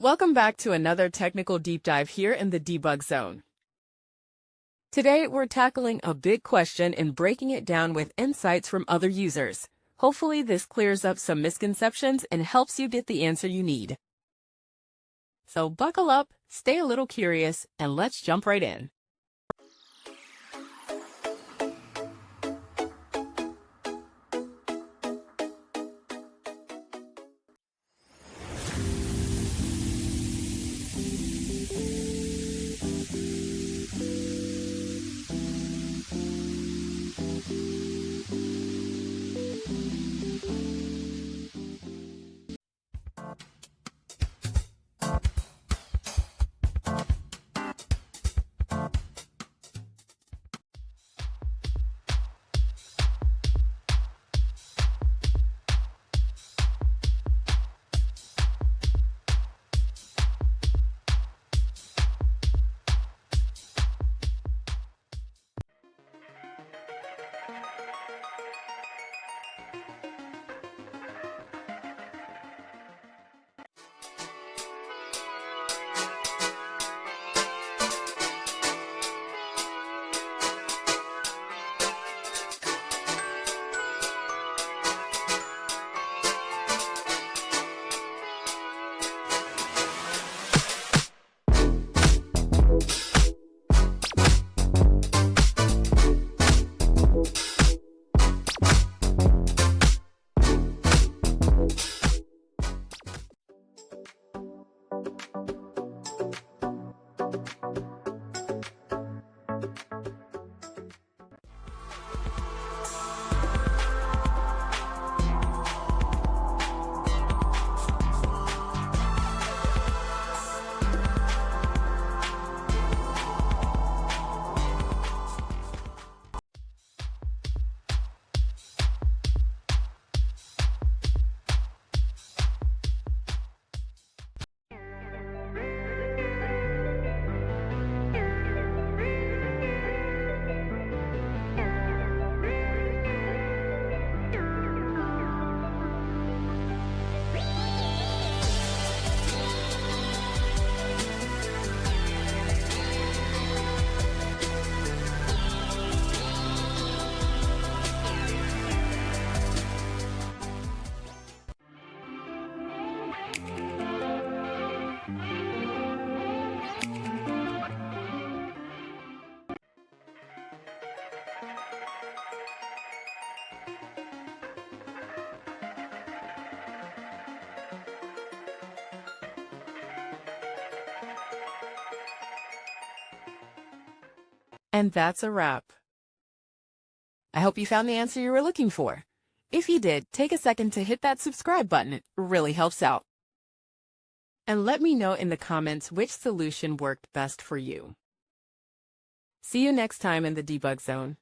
Welcome back to another technical deep dive here in the debug zone. Today, we're tackling a big question and breaking it down with insights from other users. Hopefully, this clears up some misconceptions and helps you get the answer you need. So buckle up, stay a little curious, and let's jump right in. And that's a wrap. I hope you found the answer you were looking for. If you did, take a second to hit that subscribe button. It really helps out. And let me know in the comments which solution worked best for you. See you next time in the debug zone.